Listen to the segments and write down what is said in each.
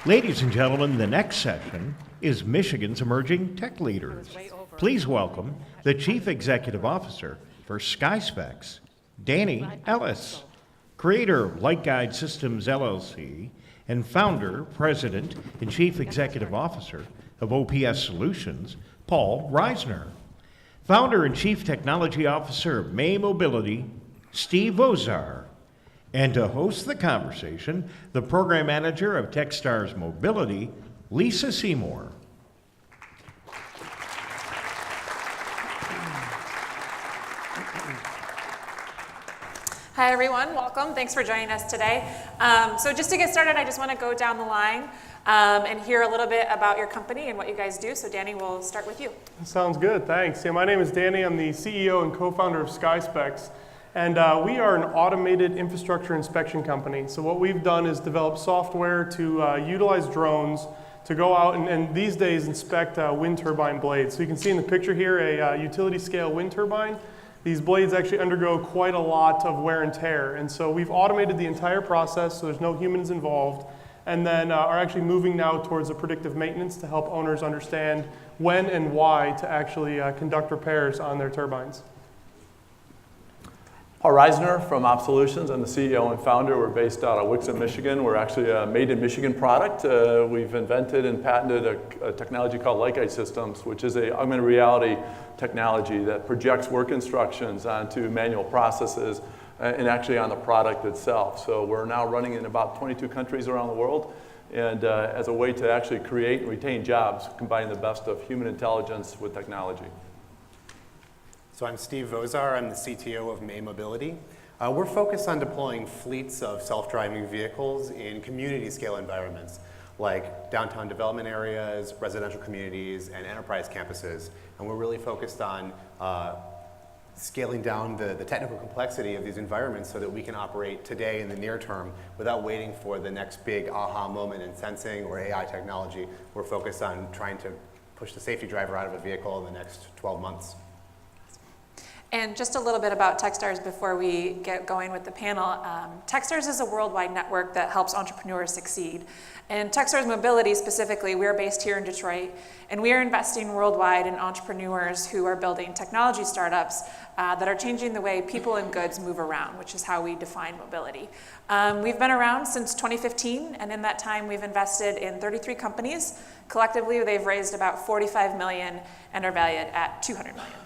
Ladies and gentlemen, the next section is Michigan's Emerging Tech Leaders. Please welcome the Chief Executive Officer for SkySpecs, Danny Ellis, creator of Light Guide Systems LLC, and founder, president, and chief executive officer of OPS Solutions, Paul Ryznar. Founder and chief technology officer of MICHauto, Steve Vozar. And to host the conversation, the program manager of Techstars Mobility, Lisa Seymour. Hi everyone, welcome. Thanks for joining us today. So just to get started, I just want to go down the line and hear a little bit about your company and what you guys do. So Danny, we'll start with you. Sounds good, thanks. Yeah, my name is Danny. I'm the CEO and co-founder of SkySpecs. And we are an automated infrastructure inspection company. So what we've done is develop software to utilize drones to go out and these days inspect wind turbine blades. So you can see in the picture here a utility scale wind turbine. These blades actually undergo quite a lot of wear and tear. And so we've automated the entire process so there's no humans involved. And then are actually moving now towards a predictive maintenance to help owners understand when and why to actually conduct repairs on their turbines. Paul Ryznar from Op Solutions. I'm the CEO and founder. We're based out of Wixom, Michigan. We're actually a made in Michigan product. We've invented and patented a technology called Light Guide Systems, which is a augmented reality technology that projects work instructions onto manual processes and actually on the product itself. So we're now running in about 22 countries around the world, and as a way to actually create and retain jobs, combining the best of human intelligence with technology. So I'm Steve Vozar, I'm the CTO of MICHauto. We're focused on deploying fleets of self-driving vehicles in community scale environments like downtown development areas, residential communities, and enterprise campuses. And we're really focused on scaling down the technical complexity of these environments so that we can operate today in the near term without waiting for the next big aha moment in sensing or AI technology. We're focused on trying to push the safety driver out of a vehicle in the next 12 months. And just a little bit about Techstars before we get going with the panel. Techstars is a worldwide network that helps entrepreneurs succeed. And Techstars Mobility specifically, we're based here in Detroit, and we are investing worldwide in entrepreneurs who are building technology startups that are changing the way people and goods move around, which is how we define mobility. We've been around since 2015, and in that time we've invested in 33 companies. Collectively, they've raised about $45 million and are valued at $200 million.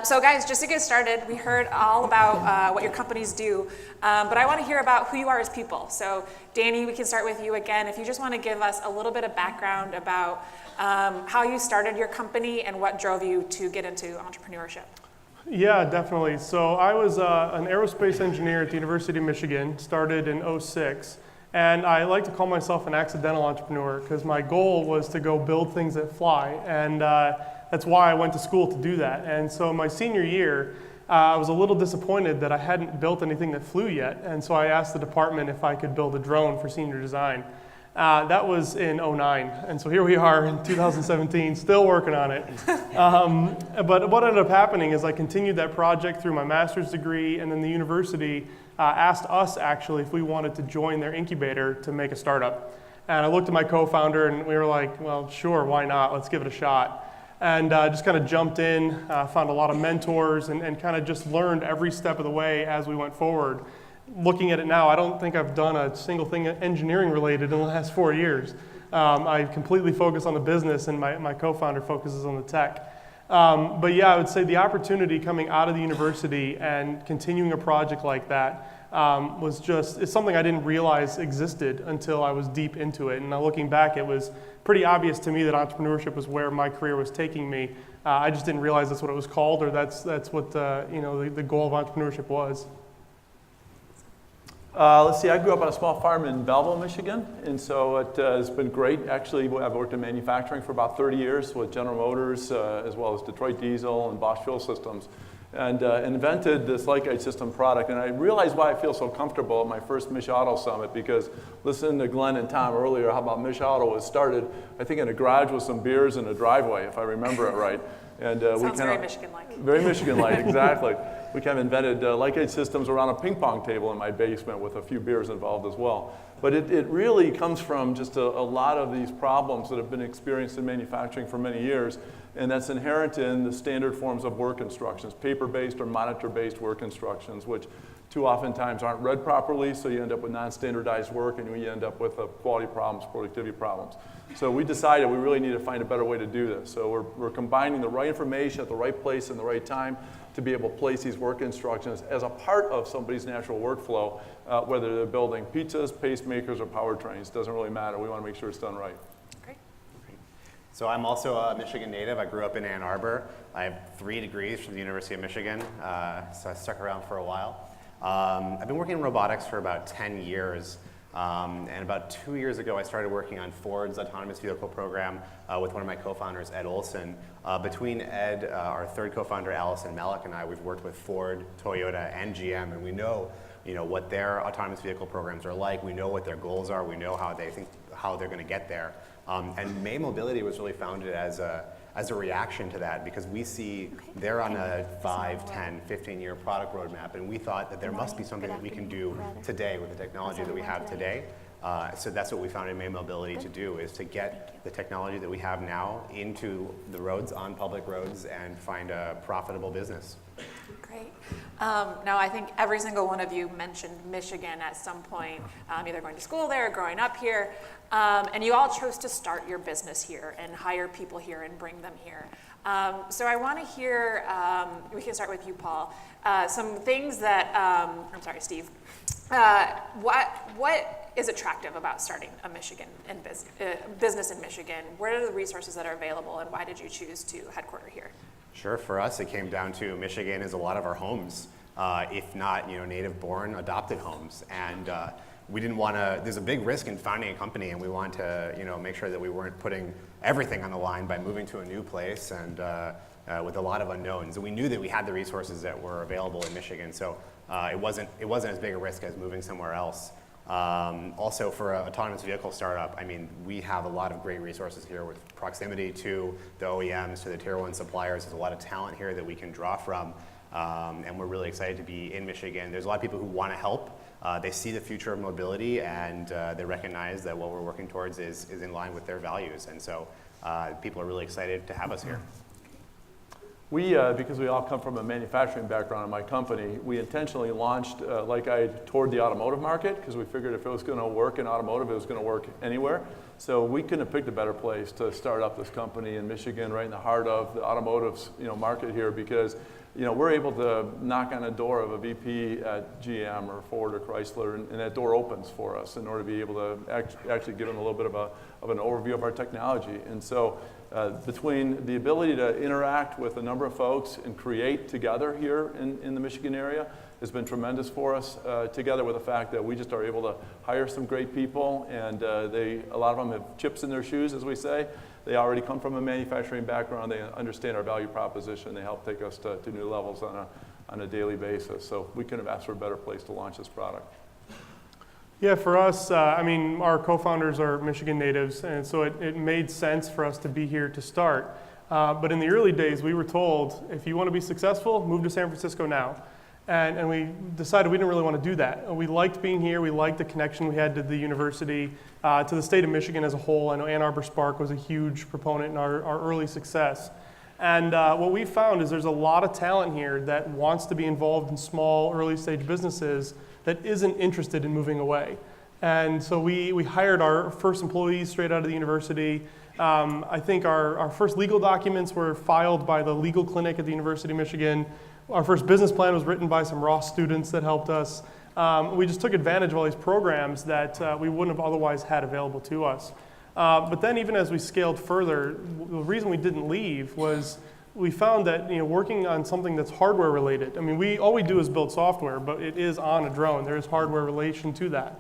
So guys, just to get started, we heard all about what your companies do, but I want to hear about who you are as people. So Danny, we can start with you again. If you just want to give us a little bit of background about how you started your company and what drove you to get into entrepreneurship. Yeah, definitely. So I was an aerospace engineer at the University of Michigan, started in '06. And I like to call myself an accidental entrepreneur because my goal was to go build things that fly. And that's why I went to school to do that. And so my senior year, I was a little disappointed that I hadn't built anything that flew yet. And so I asked the department if I could build a drone for senior design. That was in '09. And so here we are in 2017, still working on it. But what ended up happening is I continued that project through my master's degree, and then the university asked us actually if we wanted to join their incubator to make a startup. And I looked at my co-founder and we were like, well, sure, why not? Let's give it a shot. And just kind of jumped in, found a lot of mentors, and kind of just learned every step of the way as we went forward. Looking at it now, I don't think I've done a single thing engineering related in the last 4 years. I completely focus on the business, and my co-founder focuses on the tech. But yeah, I would say the opportunity coming out of the university and continuing a project like that it's something I didn't realize existed until I was deep into it. And now looking back, it was pretty obvious to me that entrepreneurship was where my career was taking me. I just didn't realize that's what it was called, or that's what the goal of entrepreneurship was. Let's see, I grew up on a small farm in Belleville, Michigan, and so it has been great. Actually, I've worked in manufacturing for about 30 years with General Motors, as well as Detroit Diesel and Bosch Fuel Systems, and invented this Light Guide System product. And I realized why I feel so comfortable at my first MICHauto summit, because listening to Glenn and Tom earlier, how about MICHauto was started, I think, in a garage with some beers in a driveway, if I remember it right. And Sounds very Michigan-like. Very Michigan-like, exactly. we kind of invented like-age systems around a ping pong table in my basement with a few beers involved as well. But it really comes from just a lot of these problems that have been experienced in manufacturing for many years, and that's inherent in the standard forms of work instructions, paper-based or monitor-based work instructions, which too oftentimes aren't read properly, so you end up with non-standardized work, and you end up with quality problems, productivity problems. So we decided we really need to find a better way to do this. So we're combining the right information at the right place and the right time to be able to place these work instructions as a part of somebody's natural workflow, whether they're building pizzas, pacemakers, or powertrains. Doesn't really matter. We want to make sure it's done right. Great. So I'm also a Michigan native. I grew up in Ann Arbor. I have 3 degrees from the University of Michigan, so I stuck around for a while. I've been working in robotics for about 10 years. And about 2 years ago, I started working on Ford's autonomous vehicle program with one of my co-founders, Ed Olson. Between Ed, our third co-founder, Allison Malik, and I, we've worked with Ford, Toyota, and GM, and we know, what their autonomous vehicle programs are like. We know what their goals are. We know how they're going to get there. And May Mobility was really founded as a reaction to that, because we see they're on a 5, 10, 15-year product roadmap, and we thought that there must be something that we can do today with the technology that we have today. So that's what we founded May Mobility to do, is to get the technology that we have now into the roads, on public roads, and find a profitable business. Great. Now, I think every single one of you mentioned Michigan at some point, either going to school there or growing up here, and you all chose to start your business here and hire people here and bring them here. So I want to hear, we can start with you, Paul, some things that, I'm sorry, Steve, what is attractive about starting a Michigan business in Michigan? What are the resources that are available, and why did you choose to headquarter here? Sure, for us it came down to Michigan is a lot of our homes, if not native-born, adopted homes, and we didn't want to. There's a big risk in founding a company, and we wanted to make sure that we weren't putting everything on the line by moving to a new place and with a lot of unknowns. And we knew that we had the resources that were available in Michigan, so it wasn't as big a risk as moving somewhere else. Also, for an autonomous vehicle startup, we have a lot of great resources here with proximity to the OEMs, to the tier 1 suppliers. There's a lot of talent here that we can draw from, and we're really excited to be in Michigan. There's a lot of people who want to help. They see the future of mobility, and they recognize that what we're working towards is in line with their values. And so people are really excited to have us here. We, because we all come from a manufacturing background in my company, we intentionally launched toward the automotive market, because we figured if it was going to work in automotive, it was going to work anywhere. So we couldn't have picked a better place to start up this company in Michigan, right in the heart of the automotive market here, because we're able to knock on a door of a VP at GM or Ford or Chrysler, and that door opens for us in order to be able to actually give them a little bit of an overview of our technology. And so between the ability to interact with a number of folks and create together here in the Michigan area has been tremendous for us, together with the fact that we just are able to hire some great people, and a lot of them have chips in their shoes, as we say. They already come from a manufacturing background. They understand our value proposition. They help take us to new levels on a daily basis. So we couldn't have asked for a better place to launch this product. Yeah, for us, our co-founders are Michigan natives, and so it made sense for us to be here to start. But in the early days, we were told, if you want to be successful, move to San Francisco now. And we decided we didn't really want to do that. We liked being here. We liked the connection we had to the university, to the state of Michigan as a whole. I know Ann Arbor Spark was a huge proponent in our early success. And what we found is there's a lot of talent here that wants to be involved in small, early stage businesses that isn't interested in moving away. And so we hired our first employees straight out of the university. I think our first legal documents were filed by the legal clinic at the University of Michigan. Our first business plan was written by some Ross students that helped us. We just took advantage of all these programs that we wouldn't have otherwise had available to us. But then even as we scaled further, the reason we didn't leave was we found that working on something that's hardware related. All we do is build software, but it is on a drone. There is hardware relation to that.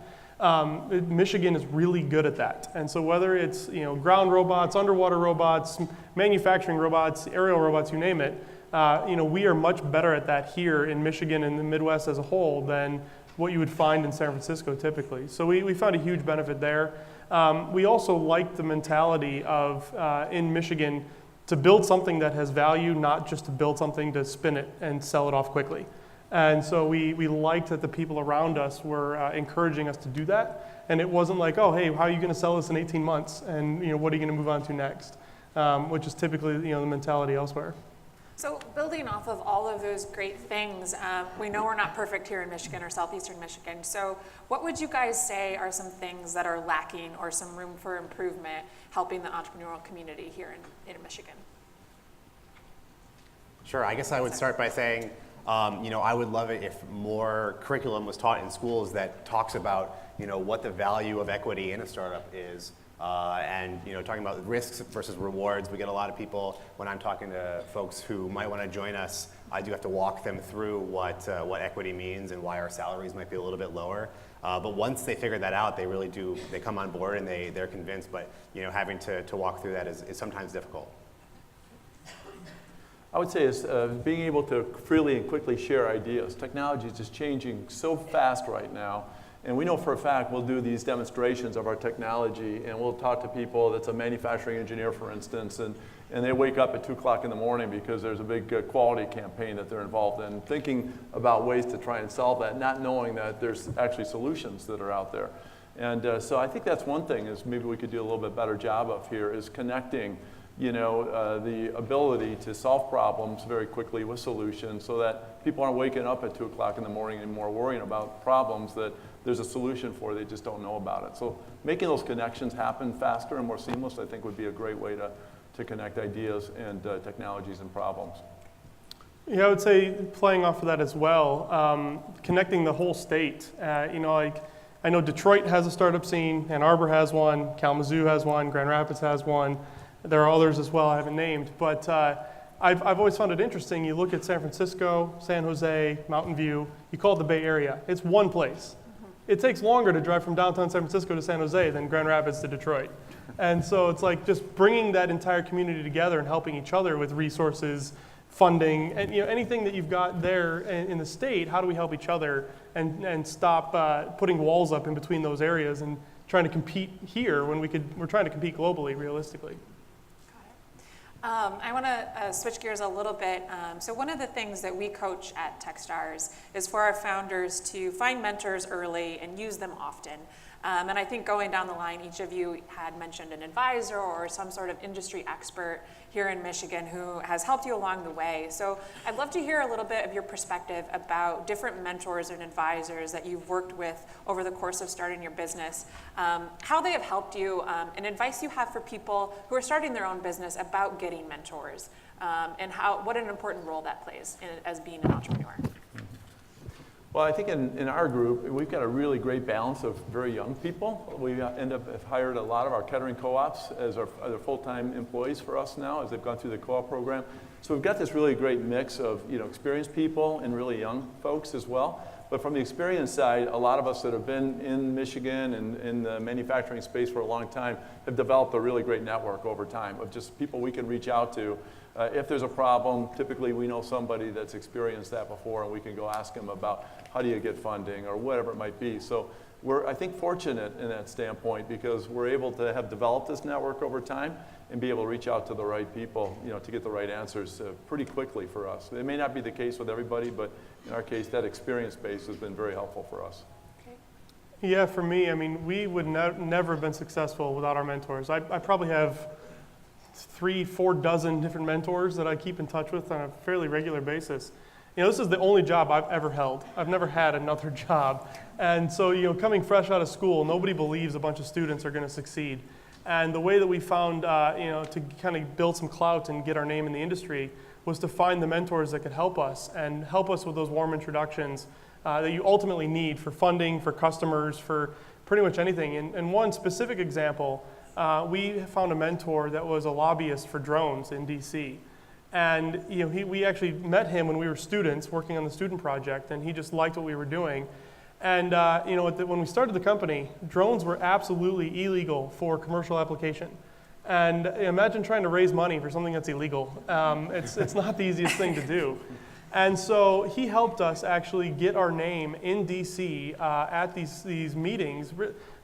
Michigan is really good at that. And so whether it's ground robots, underwater robots, manufacturing robots, aerial robots, you name it, we are much better at that here in Michigan and the Midwest as a whole than what you would find in San Francisco typically. So we found a huge benefit there. We also liked the mentality of, in Michigan, to build something that has value, not just to build something to spin it and sell it off quickly. And so we liked that the people around us were encouraging us to do that. And it wasn't like, oh, hey, how are you going to sell this in 18 months? And what are you going to move on to next? Which is typically the mentality elsewhere. So building off of all of those great things, we know we're not perfect here in Michigan or southeastern Michigan. So what would you guys say are some things that are lacking or some room for improvement helping the entrepreneurial community here in Michigan? Sure, I guess I would start by saying, I would love it if more curriculum was taught in schools that talks about, what the value of equity in a startup is. And talking about risks versus rewards. We get a lot of people, when I'm talking to folks who might want to join us, I do have to walk them through what equity means and why our salaries might be a little bit lower. But once they figure that out, they come on board and they're convinced, but having to walk through that is sometimes difficult. I would say is being able to freely and quickly share ideas. Technology is just changing so fast right now. And we know for a fact we'll do these demonstrations of our technology, and we'll talk to people that's a manufacturing engineer, for instance, and they wake up at 2 o'clock in the morning because there's a big quality campaign that they're involved in, thinking about ways to try and solve that, not knowing that there's actually solutions that are out there. And so I think that's one thing is maybe we could do a little bit better job of here is connecting the ability to solve problems very quickly with solutions so that people aren't waking up at 2 o'clock in the morning anymore worrying about problems that there's a solution for, they just don't know about it. So making those connections happen faster and more seamless, I think would be a great way to connect ideas and technologies and problems. Yeah, I would say playing off of that as well, connecting the whole state. I know Detroit has a startup scene, Ann Arbor has one, Kalamazoo has one, Grand Rapids has one. There are others as well I haven't named, but I've always found it interesting. You look at San Francisco, San Jose, Mountain View, you call it the Bay Area. It's one place. It takes longer to drive from downtown San Francisco to San Jose than Grand Rapids to Detroit. And so it's like just bringing that entire community together and helping each other with resources, funding, and anything that you've got there in the state, how do we help each other and stop putting walls up in between those areas and trying to compete here when we're trying to compete globally, realistically. I want to switch gears a little bit. So one of the things that we coach at Techstars is for our founders to find mentors early and use them often. And I think going down the line, each of you had mentioned an advisor or some sort of industry expert here in Michigan who has helped you along the way. So I'd love to hear a little bit of your perspective about different mentors and advisors that you've worked with over the course of starting your business, how they have helped you, and advice you have for people who are starting their own business about getting mentors, and what an important role that plays as being an entrepreneur. Well, I think in our group, we've got a really great balance of very young people. We have hired a lot of our Kettering co-ops as their full-time employees for us now as they've gone through the co-op program. So we've got this really great mix of experienced people and really young folks as well. But from the experience side, a lot of us that have been in Michigan and in the manufacturing space for a long time have developed a really great network over time of just people we can reach out to. If there's a problem, typically we know somebody that's experienced that before and we can go ask them about how do you get funding or whatever it might be. So we're, I think, fortunate in that standpoint because we're able to have developed this network over time and be able to reach out to the right people, to get the right answers pretty quickly for us. It may not be the case with everybody, but in our case, that experience base has been very helpful for us. Yeah, for me, we would never have been successful without our mentors. I probably have 3-4 dozen different mentors that I keep in touch with on a fairly regular basis. This is the only job I've ever held. I've never had another job. And so, coming fresh out of school, nobody believes a bunch of students are going to succeed. And the way that we found, to kind of build some clout and get our name in the industry was to find the mentors that could help us and help us with those warm introductions that you ultimately need for funding, for customers, for pretty much anything. And one specific example, we found a mentor that was a lobbyist for drones in DC. And we actually met him when we were students working on the student project, and he just liked what we were doing. And when we started the company, drones were absolutely illegal for commercial application. And imagine trying to raise money for something that's illegal. It's not the easiest thing to do. And so he helped us actually get our name in DC at these meetings,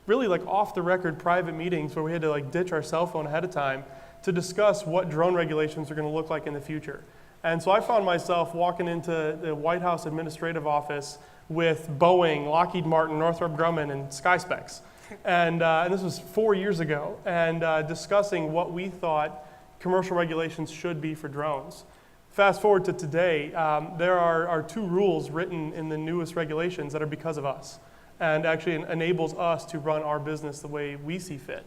really like off the record private meetings where we had to ditch our cell phone ahead of time to discuss what drone regulations are going to look like in the future. And so I found myself walking into the White House administrative office with Boeing, Lockheed Martin, Northrop Grumman, and SkySpecs. And this was 4 years ago, and discussing what we thought commercial regulations should be for drones. Fast forward to today, there are 2 rules written in the newest regulations that are because of us, and actually enables us to run our business the way we see fit.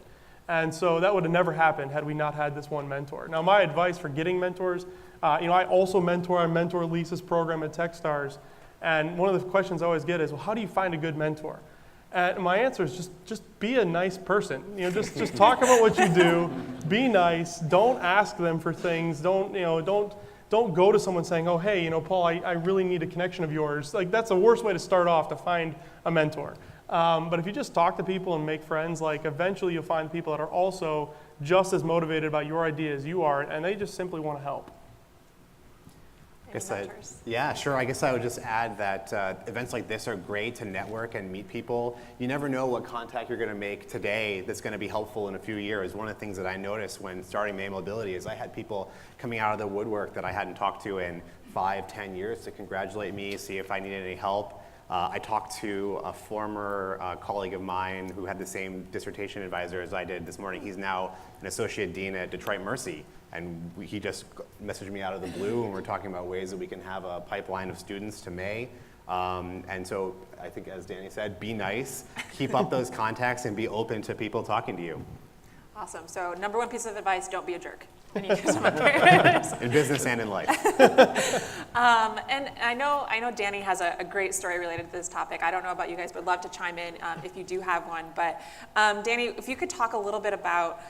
And so that would have never happened had we not had this one mentor. Now, my advice for getting mentors, I also mentor our Mentor Lisa's program at Techstars. And one of the questions I always get is, well, how do you find a good mentor? And my answer is just be a nice person. Just talk about what you do, be nice, don't ask them for things, don't go to someone saying, oh, hey, Paul, I really need a connection of yours. Like, that's the worst way to start off to find a mentor. But if you just talk to people and make friends, like, eventually you'll find people that are also just as motivated about your idea as you are, and they just simply want to help. Yeah, sure. I guess I would just add that events like this are great to network and meet people. You never know what contact you're going to make today that's going to be helpful in a few years. One of the things that I noticed when starting May Mobility is I had people coming out of the woodwork that I hadn't talked to in 5-10 years to congratulate me, see if I needed any help. I talked to a former colleague of mine who had the same dissertation advisor as I did this morning. He's now an associate dean at Detroit Mercy. And he just messaged me out of the blue, and we're talking about ways that we can have a pipeline of students to May. And so I think, as Danny said, be nice, keep up those contacts, and be open to people talking to you. Awesome. So number 1 piece of advice, don't be a jerk. In business and in life. And I know Danny has a great story related to this topic. I don't know about you guys, but love to chime in if you do have one. But Danny, if you could talk a little bit about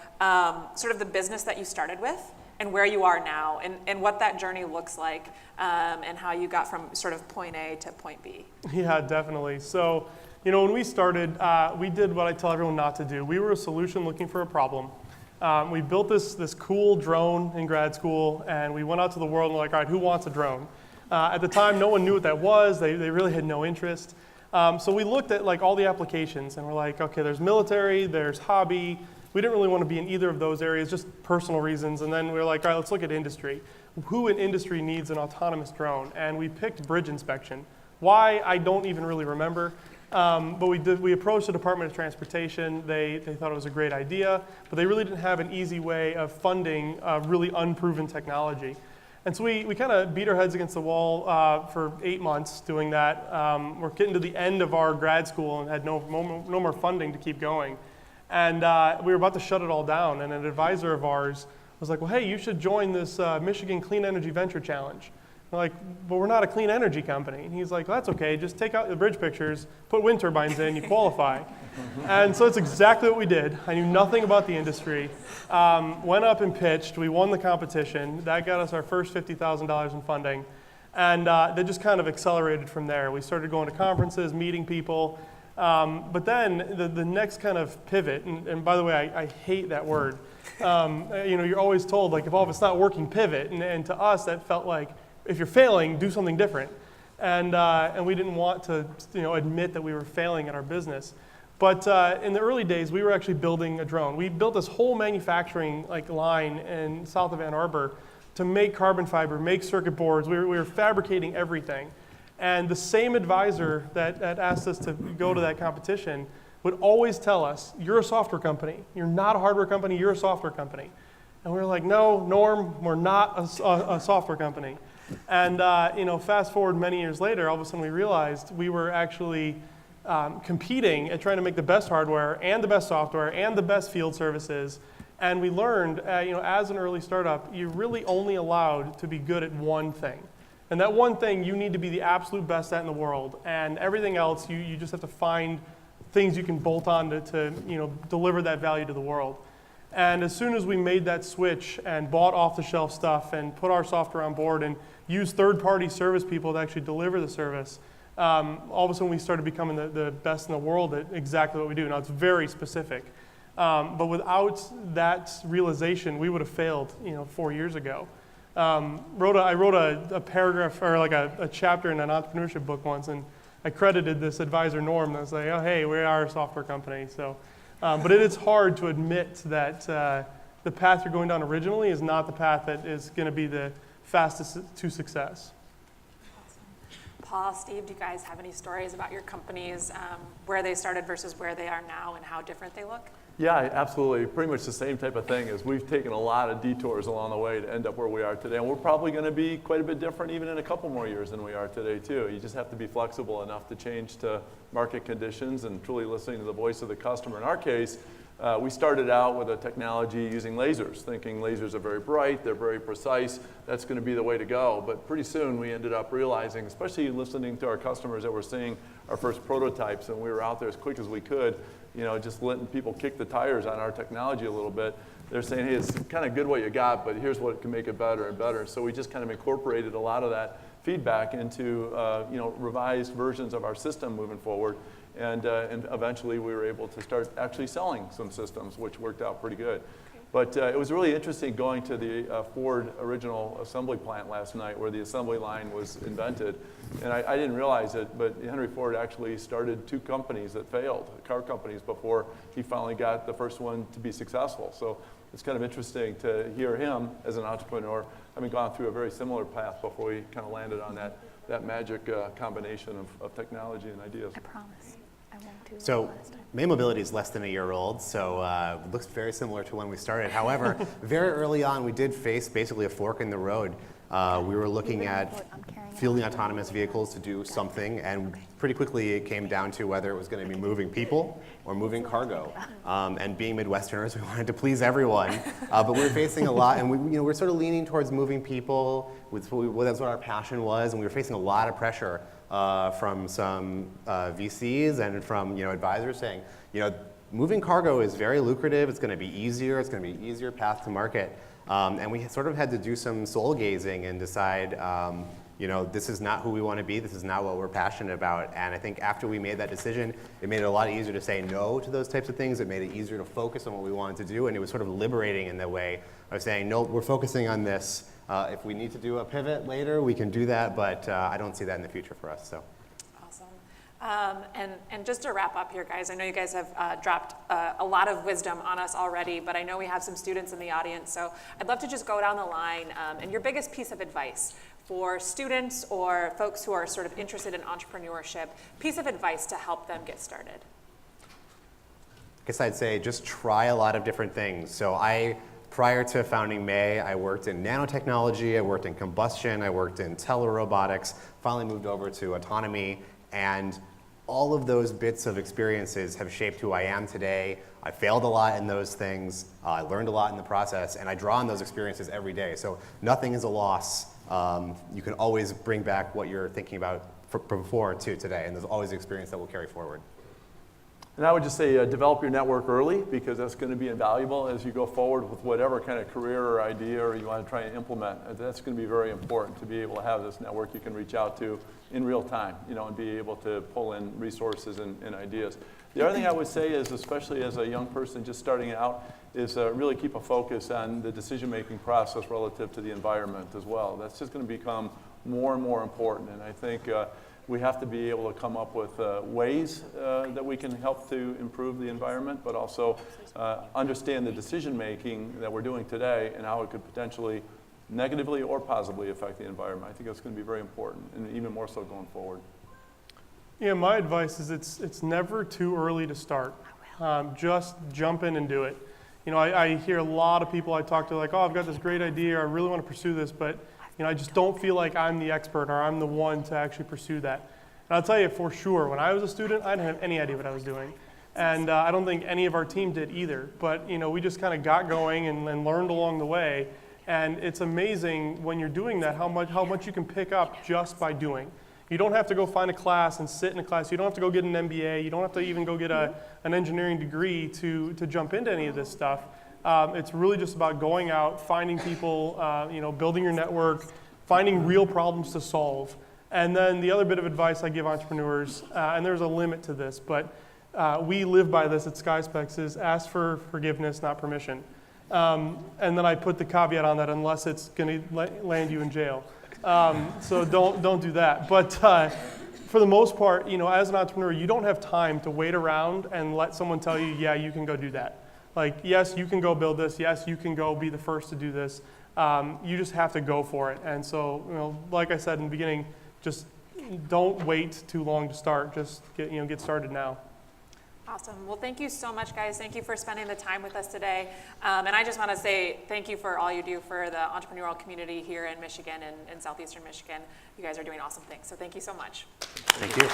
sort of the business that you started with and where you are now, and what that journey looks like, and how you got from sort of point A to point B. Yeah, definitely. So, when we started, we did what I tell everyone not to do. We were a solution looking for a problem. We built this cool drone in grad school, and we went out to the world and were like, all right, who wants a drone? At the time, no one knew what that was. They really had no interest. So we looked at all the applications, and we're like, okay, there's military, there's hobby. We didn't really want to be in either of those areas, just personal reasons. And then we were like, all right, let's look at industry. Who in industry needs an autonomous drone? And we picked bridge inspection. Why, I don't even really remember. But we approached the Department of Transportation. They thought it was a great idea, but they really didn't have an easy way of funding really unproven technology. And so we kind of beat our heads against the wall for 8 months doing that. We're getting to the end of our grad school and had no more funding to keep going. And we were about to shut it all down, and an advisor of ours was like, well, hey, you should join this Michigan Clean Energy Venture Challenge. We're like, but we're not a clean energy company. And he's like, well, that's okay, just take out the bridge pictures, put wind turbines in, you qualify. And so it's exactly what we did. I knew nothing about the industry. Went up and pitched, we won the competition. That got us our first $50,000 in funding. And they just kind of accelerated from there. We started going to conferences, meeting people. But then the next kind of pivot, and by the way, I hate that word. You're always told, if all of it's not working, pivot. And to us, that felt like, if you're failing, do something different. And we didn't want to admit that we were failing at our business. But in the early days, we were actually building a drone. We built this whole manufacturing line in south of Ann Arbor to make carbon fiber, make circuit boards. We were fabricating everything. And the same advisor that asked us to go to that competition would always tell us, you're a software company. You're not a hardware company, you're a software company. And we were like, no, Norm, we're not a software company. And fast forward many years later, all of a sudden we realized we were actually competing at trying to make the best hardware and the best software and the best field services. And we learned, as an early startup, you're really only allowed to be good at one thing. And that one thing you need to be the absolute best at in the world. And everything else, you just have to find things you can bolt on to deliver that value to the world. And as soon as we made that switch and bought off-the-shelf stuff and put our software on board and used third-party service people to actually deliver the service, all of a sudden we started becoming the best in the world at exactly what we do. Now, it's very specific. But without that realization, we would have failed 4 years ago. I wrote a paragraph or a chapter in an entrepreneurship book once, and I credited this advisor, Norm, and I was like, oh, hey, we are a software company. So. But it is hard to admit that the path you're going down originally is not the path that is going to be the fastest to success. Paul, Steve, do you guys have any stories about your companies, where they started versus where they are now and how different they look? Yeah, absolutely. Pretty much the same type of thing is we've taken a lot of detours along the way to end up where we are today. And we're probably going to be quite a bit different even in a couple more years than we are today, too. You just have to be flexible enough to change to market conditions and truly listening to the voice of the customer. In our case, we started out with a technology using lasers, thinking lasers are very bright, they're very precise, that's going to be the way to go. But pretty soon we ended up realizing, especially listening to our customers that were seeing our first prototypes, and we were out there as quick as we could, just letting people kick the tires on our technology a little bit. They're saying, hey, it's kind of good what you got, but here's what can make it better and better. So we just kind of incorporated a lot of that feedback into revised versions of our system moving forward. And eventually we were able to start actually selling some systems, which worked out pretty good. But it was really interesting going to the Ford original assembly plant last night where the assembly line was invented. And I didn't realize it, but Henry Ford actually started 2 companies that failed, car companies, before he finally got the first one to be successful. So it's kind of interesting to hear him as an entrepreneur having gone through a very similar path before he kind of landed on that magic combination of technology and ideas. I promise. I won't do So it last time. May Mobility is less than a year old, so it looks very similar to when we started. However, very early on, we did face basically a fork in the road. We were looking at fielding autonomous vehicles to do something, and pretty quickly it came down to whether it was going to be moving people or moving cargo. And being Midwesterners, we wanted to please everyone, but we were facing a lot, and we're sort of leaning towards moving people. That's what our passion was, and we were facing a lot of pressure from some VCs and from advisors saying, moving cargo is very lucrative. It's going to be easier. It's going to be an easier path to market. And we sort of had to do some soul gazing and decide, this is not who we want to be. This is not what we're passionate about. And I think after we made that decision, it made it a lot easier to say no to those types of things. It made it easier to focus on what we wanted to do. And it was sort of liberating in the way of saying, no, we're focusing on this. If we need to do a pivot later, we can do that. But I don't see that in the future for us. So. And just to wrap up here, guys, I know you guys have dropped a lot of wisdom on us already, but I know we have some students in the audience, so I'd love to just go down the line and your biggest piece of advice for students or folks who are sort of interested in entrepreneurship, piece of advice to help them get started. I guess I'd say just try a lot of different things. So prior to founding May, I worked in nanotechnology, I worked in combustion, I worked in telerobotics, finally moved over to autonomy. And all of those bits of experiences have shaped who I am today. I failed a lot in those things. I learned a lot in the process, and I draw on those experiences every day. So nothing is a loss. You can always bring back what you're thinking about before to today, and there's always experience that will carry forward. And I would just say develop your network early, because that's going to be invaluable as you go forward with whatever kind of career or idea or you want to try and implement. That's going to be very important to be able to have this network you can reach out to in real time, and be able to pull in resources and ideas. The other thing I would say is, especially as a young person just starting out, is really keep a focus on the decision-making process relative to the environment as well. That's just going to become more and more important, and I think we have to be able to come up with ways that we can help to improve the environment, but also understand the decision-making that we're doing today and how it could potentially negatively or positively affect the environment. I think that's going to be very important, and even more so going forward. Yeah, my advice is it's never too early to start. Just jump in and do it. I hear a lot of people I talk to like, oh, I've got this great idea, I really want to pursue this, but I just don't feel like I'm the expert or I'm the one to actually pursue that. And I'll tell you for sure, when I was a student, I didn't have any idea what I was doing. And I don't think any of our team did either. But we just kind of got going and learned along the way. And it's amazing when you're doing that how much you can pick up just by doing. You don't have to go find a class and sit in a class. You don't have to go get an MBA. You don't have to even go get an engineering degree to jump into any of this stuff. It's really just about going out, finding people, building your network, finding real problems to solve. And then the other bit of advice I give entrepreneurs, and there's a limit to this, but we live by this at SkySpecs, is ask for forgiveness, not permission. And then I put the caveat on that, unless it's going to land you in jail. So don't do that. But for the most part, as an entrepreneur, you don't have time to wait around and let someone tell you, yeah, you can go do that. Like, yes, you can go build this. Yes, you can go be the first to do this. You just have to go for it. And so, like I said in the beginning, just don't wait too long to start. Just get started now. Awesome. Well, thank you so much, guys. Thank you for spending the time with us today. And I just want to say thank you for all you do for the entrepreneurial community here in Michigan and in southeastern Michigan. You guys are doing awesome things. So thank you so much. Thank you.